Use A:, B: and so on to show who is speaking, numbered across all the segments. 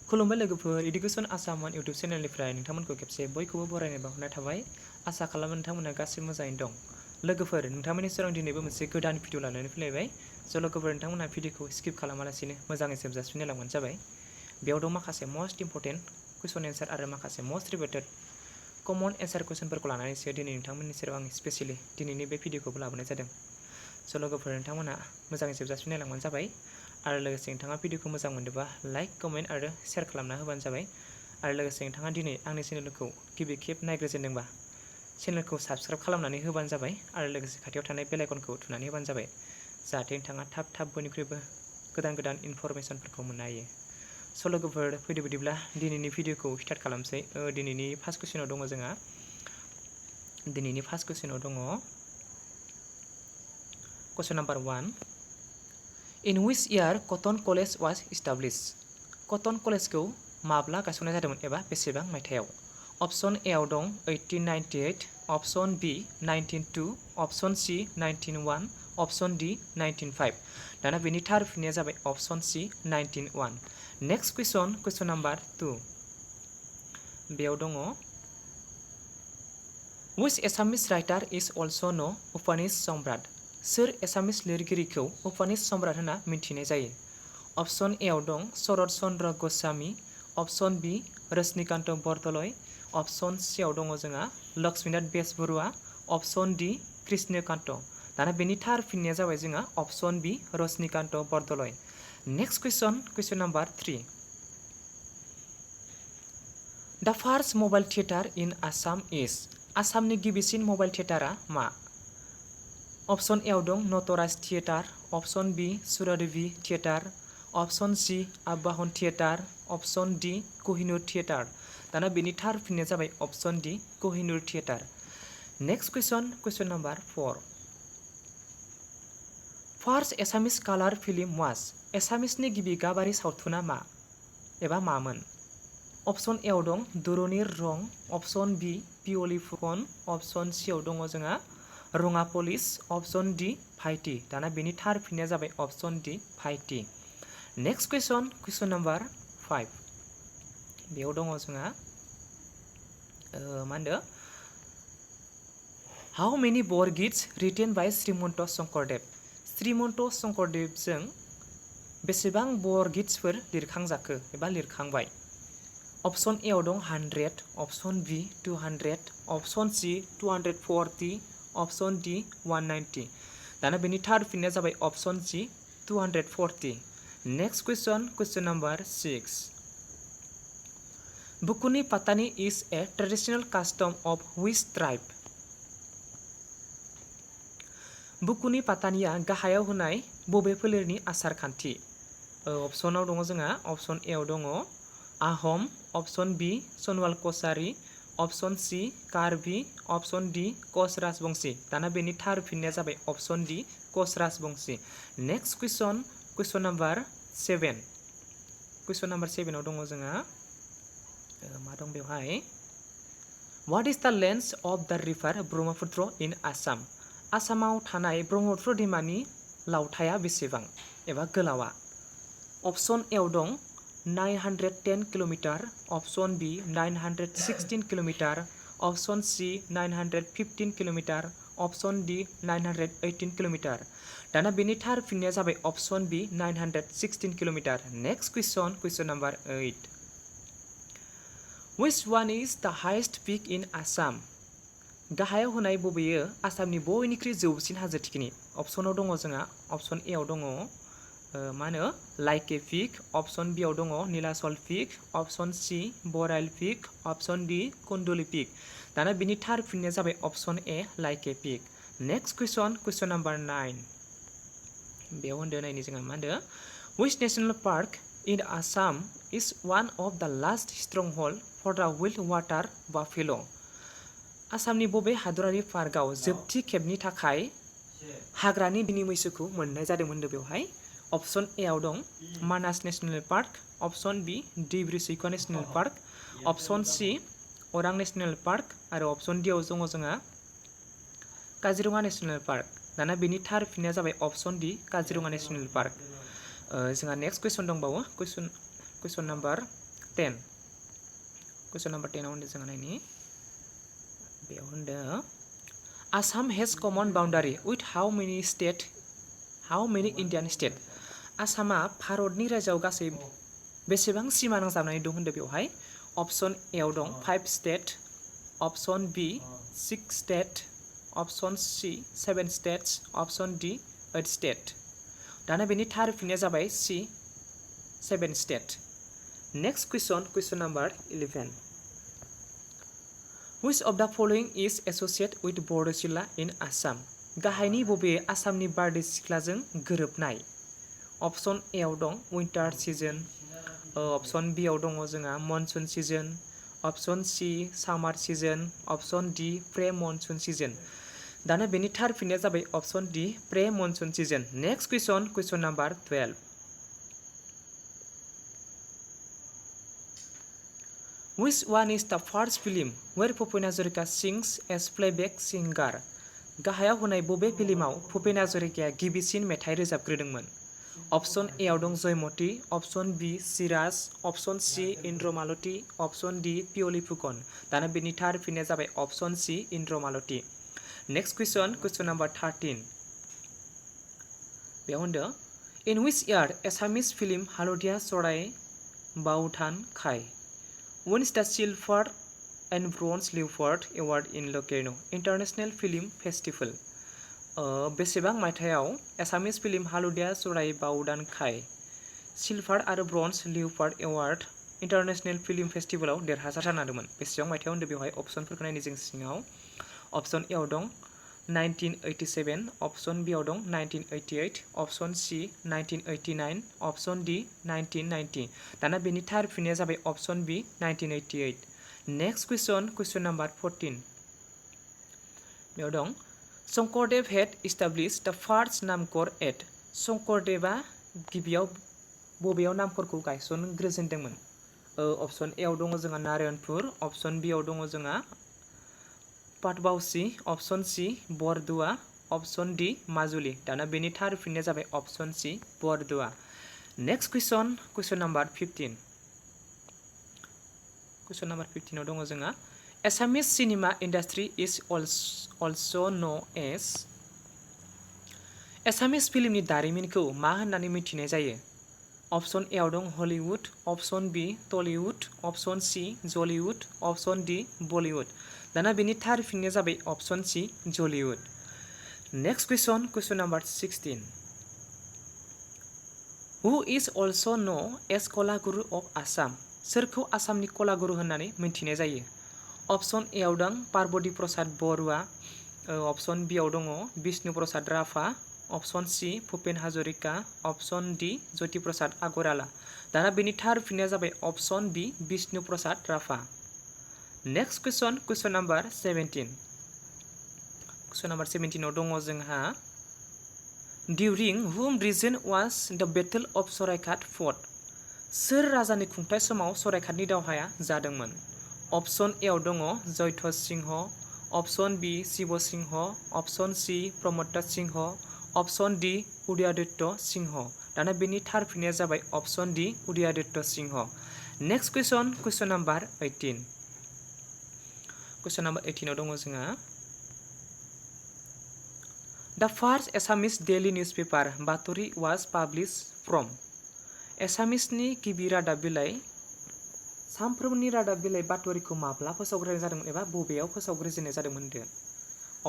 A: खुलुमबाय लोगोफोर education Assam YouTube चेनेलनिफ्राय नोंथांमोनखौ खेबसे बयखौबो बरायनाय बावहरनाय थाबाय आसा खालामो नोंथांमोना गासिबो मोजाङैनो दं लोगोफोर नोंथांमोननि सेराव दिनैबो मोनसे गोदान भिडिअ लानानै फैलायबाय स' लोगोफोर नोंथांमोना भिडिअखौ स्किप खालामालासिनो मोजाङै जोबजासिम नायलांबानो जाबाय बेयाव दं माखासे मोस्ट इम्परटेन्ट कुइसन एन्सार आरो माखासे मोस्ट रिलेटेड कमन एन्सार कुइसनफोरखौ लानानैसो दिनै नोंथांमोननि सेराव आं स्पेसियेलि दिनैनि बे भिडिअखौबो लाबोनाय जादों स' लोगोफोर नोंथांमोना मोजाङै जोबजासिम नायलांबानो जाबाय आरो लोगोसे नोंथाङा भिडिअखौ मोजां मोनदोंबा लाइक कमेन्ट आरो शेयार खालामना होबानो जाबाय आरो लोगोसे नोंथाङा दिनै आंनि चेनेलखौ गिबि खेब नायग्रोजेनदोंबा चेनेलखौ साबस्क्राइब खालामनानै होबानो जाबाय आरो लोगोसे खाथियाव थानाय बेल आइकनखौ थुनानै होबानो जाबाय जाहाथे नोंथाङा थाब बयनिख्रुइबो गोदान इनफरमेसनफोरखौ मोननो हायो स' लोगोफोर फैदो बिदिब्ला दिनैनि भिडिअखौ स्टार्ट खालामसै दिनैनि फार्स्ट कुइसनाव दङ जोंहा question number 1 In which year Cotton College was established? Cotton कलेजखौ माब्ला गायसननाय जादोंमोन एबा बेसेबां मायथाइयाव अप्शन ए आव दं 1898 अप्शन बी 1902 अप्शन सी 1901 अप्शन डी 1905 दाना बेनि थार फिननाया जाबाय option C 1901 next question number 2 बेयाव दङ Which Assamese writer is also known उपनिष सम्राट सोर एसामिस लिरगिरिखौ उपनिष सम्राट होनना मिन्थिनाय जायो अप्शन ए आव दं Sarat Chandra Goswami option B Rajanikanta Bordoloi option C आव दङ जोंहा लक्ष्मीनाथ बेजबरुवा अप्शन डी कृष्णकान्त दाना बेनि थार फिननाया जाबाय जोंहा option B Rajanikanta Bordoloi next question number 3 the first mobile theatre in Assam is आसामनि गिबिसिन मबाइल थिएटारा मा अप्शन ए आव दं Natraj theatre option B Suradevi theatre option C Abahan theatre option D Kohinoor theatre दाना बेनि थार फिननाया जाबाय option D Kohinoor theatre next question number 4 first Assamese colour film was एसामिसनि गिबि गाबारि सावथुना मा एबा मामोन अप्शन ए आव दं दुरुनि रं अप्शन बी पिअलि फुकन अप्शन सी आव दङ जोंहा रङा पुलिस अप्शन डी भाइटि दाना बेनि थार फिननाया जाबाय option D भाइटि next question number 5 बेयाव दङ जोंहा मा होनदो हाउ मेनि बरगीट्स रिटेन बाय श्रीमन्त शंकरदेवजों बेसेबां बरगीट्सफोर लिरखांजाखो एबा लिरखांबाय अप्शन ए आव दं 100 option B 200 option C 240 option D 190 दाना बेनि थार फिननाया जाबाय option C 240 next question number 6 बुकुनि पातानि is a traditional costume of which tribe बुकुनि पातानिया गाहायाव होनाय बबे फोलेरनि आसार खान्थि अप्शनाव दङ जोंहा अप्शन ए आव दङ Ahom option B Sonowal Kachari option C Karbi option D Koch Rajbongshi दाना बेनि थार फिननाया जाबाय option D Koch Rajbanshi next question number 7 आव दङ जोंहा मा दं बेवहाय व्हाट इज द लेन्थ अफ द रिभार ब्रह्मपुत्र इन आसाम आसामाव थानाय ब्रह्मपुत्र दैमानि लावथाया बेसेबां एबा गोलावा अप्शन ए आव दं 910 kilometre option B 916 kilometre option C 915 kilometre option D 918 kilometre दाना बेनि थार फिननाया जाबाय option B 916 kilometre next question number 8 Which one is the highest peak in Assam गाहायाव होनाय बबेयो आसामनि बयनिख्रुइ जौसिन हाजो थिखिनि ऑप्शनाव दङ जोंहा ऑप्शन ए आव दङ मा होनो लाइके पिक ऑप्शन बी आव दङ Nilachal peak option C Barail peak option D Kundali peak दाना बिनि थार फिननाया जाबाय option A Laike peak next question number 9 बेयाव होनदो नायनि जोंहा मा होनदो Which national park in Assam is one of the last stronghold for the wild water buffalo आसामनि बबे हादरारि पार्कआव जोबथि खेबनि थाखाय हाग्रानि बिनि मैसोखौ मोननाय जादोंमोन बेवहाय ऑप्शन ए आव दं Manas national park option B Dibru Saikhowa national park option C Orang national park आरो ऑप्शन डी आव दङ जोंहा काजिरङा नेशनल पार्क दाना बेनि थार फिननाया जाबाय option D Kaziranga national park जोंहा नेक्स्ट क्वेश्चन दंबावो क्वेश्चन नंबर 10 question number 10 आव जों नायनि बेयाव होनदों Assam has common boundary with how many Indian state आसामा भारतनि रायजोआव गासै बेसेबां सिमा नांजाबनानै दं होनदों बेवहाय ऑप्शन ए आव दं 5 state option B 6 state option C 7 states option D 8 state दाना बेनि थार फिननाया जाबाय C 7 state next question number 11 which of the following is associated with Bordoicheela in Assam गाहायनि बबे आसामनि बारदै सिख्लाजों गोरोबनाय ऑप्शन ए आव दं विंटार सीजन ऑप्शन बी आव दङ जोंहा monsoon season option C summer season option D pre monsoon season दाना बेनि थार फिननाया जाबाय option D pre monsoon season next question number 12 which one is the first film where Bhupen Hazarika sings as playback singer गाहायाव होनाय बबे फिल्माव भुपेन हाजरिकाया गिबिसिन मेथाइ रोजाबग्रोदोंमोन ऑप्शन ए आव दं Joymoti option B Siraj option C Indramalati option D Piyoli Phukan दाना बेनि थार फिननाया जाबाय option C Indramalati next question number 13 बेयाव होनदों in which year Assamese film Haldia सराय बाउथान खाय wins the silver and bronze leopard award in Locarno International Film Festival बेसेबां मायथाइयाव एसामिस फिल्म हालदिया सराय बाउदान खाय सिलभार आरो ब्रन्ज लिउपार्ड एवार्ड इंटरनेशनल फिल्म फेस्टिवलाव देरहासार जानो हादोंमोन बेसेबां मायथाइयाव होनदों बेवहाय ऑप्शनफोरखौ नायनि जों सिङाव ऑप्शन ए आव दं 1987 ऑप्शन बी आव दं 1988 ऑप्शन सी 1989 ऑप्शन डी 1990 दाना बेनि थार फिननाया जाबाय ऑप्शन बी 1988 नेक्स्ट question number 14 बेयाव दं Sankardev had established the first नामकर at Sankardeva गिबियाव बबेयाव नामखरखौ गायसनग्रोजेनदोंमोन ऑप्शन ए आव दङ जोंहा नारायणपुर ऑप्शन बी आव दङ जोंहा Patbausi option C Barduwa option D Majuli दाना बेनि थार फिननाया जाबाय option C Barduwa next question number 15 question number 15 आव दङ जोंहा Assamese cinema industry is also known as Assamese फिल्मनि दारिमिनखौ मा होननानै मिथिनाय जायो ऑप्शन ए आव दं Hollywood option B Tollywood option C Jollywood option D Bollywood दाना बेनि थार फिननाया जाबाय option C Jollywood next question number 16 who is also known as Kalaguru of Assam सोरखौ आसामनि कलागुरु होननानै मिथिनाय जायो ऑप्शन ए आव दं पार्वती प्रसाद बरुआ ऑप्शन बी आव दङ Bishnu Prasad Rabha option C Bhupen Hazarika option D Jyoti Prasad Agarwala दाना बेनि थार फिननाया जाबाय option B Bishnu Prasad Rabha next question number 17 question number 17 आव दङ जोंहा during whom region was the battle of Saraighat fought सोर राजानि खुंथाय समाव सरायघाटनि दावहाया जादोंमन ऑप्शन ए आव दङ Jaydhwaj Singha option B Shiva Singha option C Pramod Singha option D Udayaditya Singha दाना बेनि थार फिननाया जाबाय option D Udayaditya Singha next question number 18 question number 18 आव दङ जोंहा The first Assamese daily newspaper Baturi was published from एसामिसनि गिबि रादाब बिलाइ सानफ्रोमबोनि रादाब बिलाइ बातरिखौ माब्ला फोसावग्रोनाय जादोंमोन एबा बबेयाव फोसावग्रोजेननाय जादोंमोन होनदों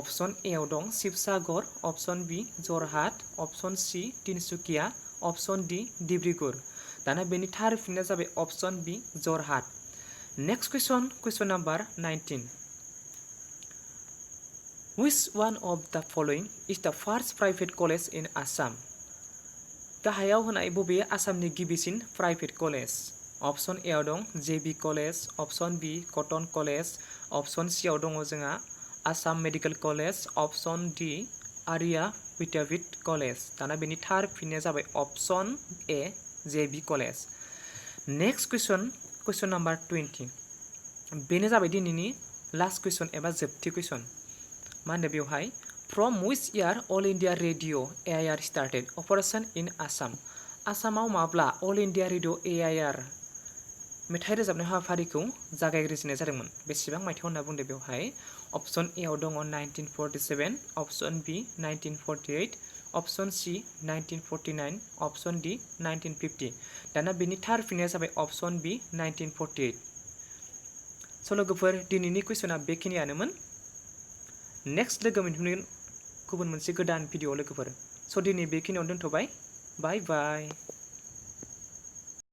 A: ऑप्शन ए आव दं Sivasagar option B Jorhat option C Tinsukia option D Dibrugarh दाना बेनि थार फिननाया जाबाय option B Jorhat next question number 19 which one of the following is the first private college in Assam गाहायाव होनाय बबे आसामनि गिबिसिन प्राइभेट कलेज ऑप्शन ए आव दं JB college option B Cotton college option C आव दङ जोंहा Assam medical college option D Arya Vidyapeeth college दाना बेनि थार फिननाया जाबाय option A JB college next question number 20 बेनो जाबाय दिनैनि लास्ट क्वेश्चन एबा जोबथि क्वेश्चन मा होनदों बेवहाय From which year All India Radio AIR started operation in Assam? आसामाव माब्ला All India Radio AIR मेथाइ रोजाबनाय हाबाफारिखौ जागायग्रोजेननाय जादोंमोन बेसेबां मायथाइयाव होनना बुंदों बेवहाय अप्शन ए आव दङ 1947 अप्शन बी 1948 अप्शन सी 1949 अप्शन डी 1950 दाना बेनि थार फिननाया जाबाय अप्शन बी 1948 स' लोगोफोर दिनैनि कुइसना बेखिनियानोमोन नेक्स्ट लोगो मोनफिनगोन गुबुन मोनसे गोदान भिडिअ लोगोफोर स' दिनै बेखिनियावनो दोनथ'बाय बाय बाय